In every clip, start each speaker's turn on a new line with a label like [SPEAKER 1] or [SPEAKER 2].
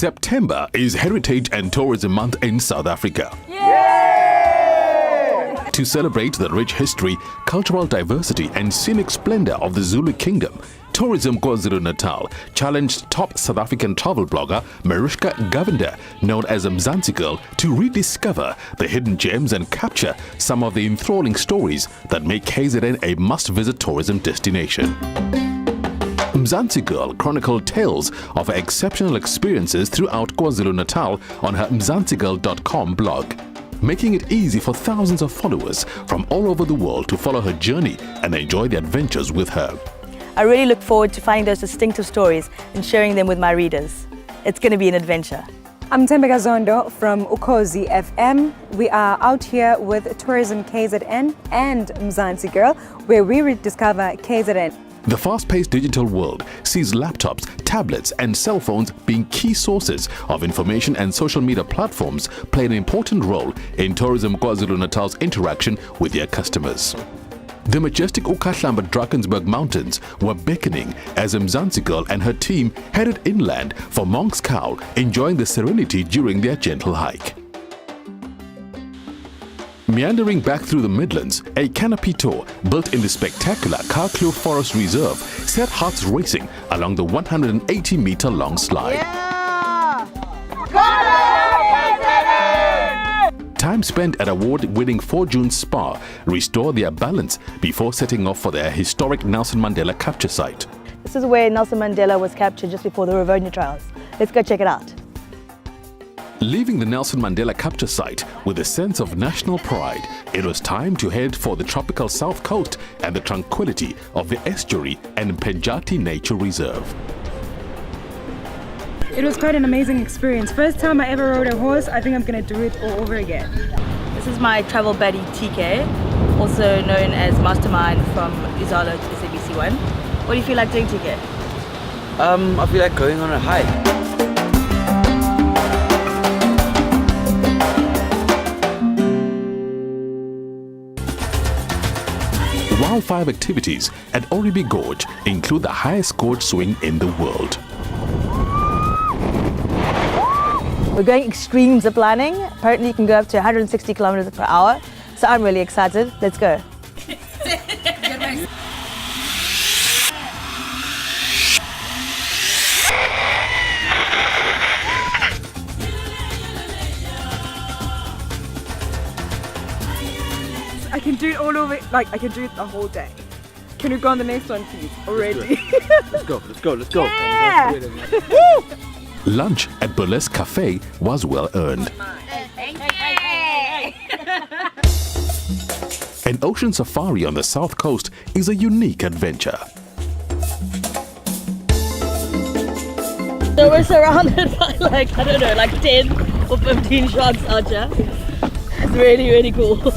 [SPEAKER 1] September is Heritage and Tourism Month in South Africa. To celebrate the rich history, cultural diversity and scenic splendor of the Zulu Kingdom, Tourism KwaZulu-Natal challenged top South African travel blogger Mariska Govender, known as Mzansi Girl, to rediscover the hidden gems and capture some of the enthralling stories that make KZN a must-visit tourism destination. Mzansi Girl chronicled tales of her exceptional experiences throughout KwaZulu-Natal on her mzansigirl.com blog, making it easy for thousands of followers from all over the world to follow her journey and enjoy the adventures with her.
[SPEAKER 2] I really look forward to finding those distinctive stories and sharing them with my readers. It's going to be an adventure.
[SPEAKER 3] I'm Tembeka Zondo from Ukhozi FM. We are out here with Tourism KZN and Mzansi Girl, where we rediscover KZN.
[SPEAKER 1] The fast-paced digital world sees laptops, tablets and cell phones being key sources of information, and social media platforms play an important role in Tourism KwaZulu-Natal's interaction with their customers. The majestic uKhahlamba Drakensberg Mountains were beckoning as Mzansi Girl and her team headed inland for Monk's Cow, enjoying the serenity during their gentle hike. Meandering back through the Midlands, a canopy tour built in the spectacular Carclew Forest Reserve set hearts racing along the 180-meter-long slide. Time spent at award-winning 4 June Spa restored their balance before setting off for their historic Nelson Mandela capture site.
[SPEAKER 2] This is where Nelson Mandela was captured just before the Rivonia trials. Let's go check it out.
[SPEAKER 1] Leaving the Nelson Mandela capture site with a sense of national pride, it was time to head for the tropical South Coast and the tranquility of the estuary and Penjati Nature Reserve.
[SPEAKER 3] It was quite an amazing experience. First time I ever rode a horse. I think I'm going to do it all over again.
[SPEAKER 2] This is my travel buddy TK, also known as Mastermind from Izalo to SABC1. What do you feel like doing, TK?
[SPEAKER 4] I feel like going on a hike.
[SPEAKER 1] Wildfire activities at Oribi Gorge include the highest gorge swing in the world.
[SPEAKER 2] We're going extreme ziplining. Apparently you can go up to 160 kilometers per hour. So I'm really excited. Let's go.
[SPEAKER 3] I can do it all over, like I can do it the whole day. Can we go on the next one, please? Already.
[SPEAKER 4] Let's go.
[SPEAKER 3] Yeah.
[SPEAKER 1] Lunch at Burlesque Cafe was well earned. An ocean safari on the south coast is a unique adventure.
[SPEAKER 2] So we're surrounded by like 10 or 15 sharks out here. It's really, really cool.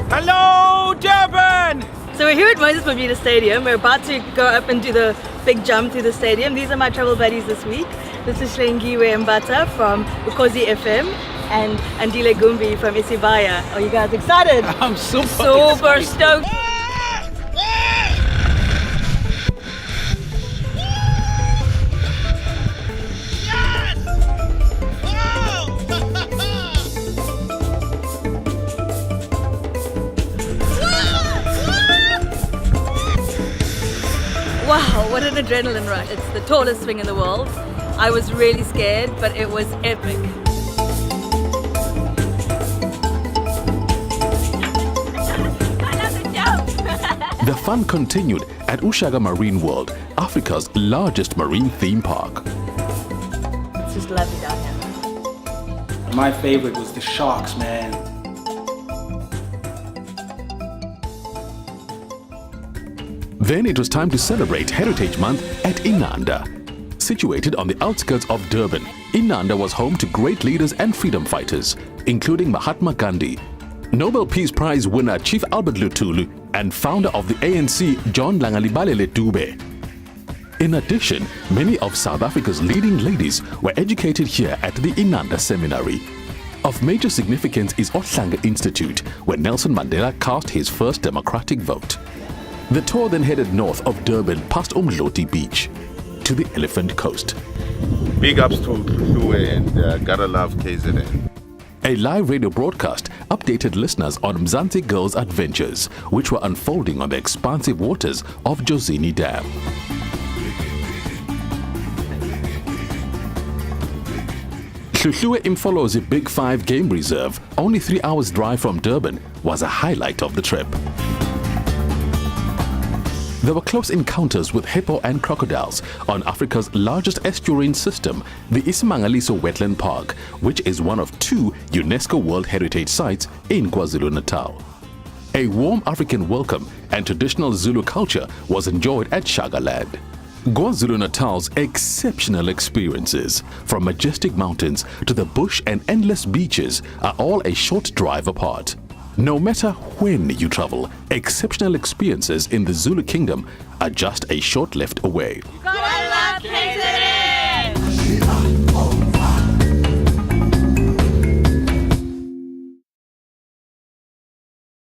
[SPEAKER 5] Hello, Durban!
[SPEAKER 2] So we're here at Moses Mabhida Stadium. We're about to go up and do the big jump through the stadium. These are my travel buddies this week. This is Shlengiwe Mbata from Ukhozi FM and Andile Gumbi from Isibaya. Are you guys excited?
[SPEAKER 5] I'm super
[SPEAKER 2] stoked. Wow, what an adrenaline rush. It's the tallest swing in the world. I was really scared, but it was epic.
[SPEAKER 1] The fun continued at Ushaga Marine World, Africa's largest marine theme park.
[SPEAKER 2] It's just lovely down here.
[SPEAKER 5] My favorite was the sharks, man.
[SPEAKER 1] Then it was time to celebrate Heritage Month at Inanda. Situated on the outskirts of Durban, Inanda was home to great leaders and freedom fighters, including Mahatma Gandhi, Nobel Peace Prize winner Chief Albert Luthuli, and founder of the ANC John Langalibalele Dube. In addition, many of South Africa's leading ladies were educated here at the Inanda Seminary. Of major significance is Ohlanga Institute, where Nelson Mandela cast his first democratic vote. The tour then headed north of Durban past Umdloti Beach to the Elephant Coast.
[SPEAKER 6] Big ups to Hlue and gotta love KZN.
[SPEAKER 1] A live radio broadcast updated listeners on Mzansi Girls' adventures, which were unfolding on the expansive waters of Jozini Dam. Hlue Imfolozi Big 5 Game Reserve, only 3 hours drive from Durban, was a highlight of the trip. There were close encounters with hippo and crocodiles on Africa's largest estuarine system, the Isimangaliso Wetland Park, which is one of 2 UNESCO World Heritage Sites in KwaZulu-Natal. A warm African welcome and traditional Zulu culture was enjoyed at Shagaland. KwaZulu-Natal's exceptional experiences, from majestic mountains to the bush and endless beaches, are all a short drive apart. No matter when you travel, exceptional experiences in the Zulu Kingdom are just a short lift away.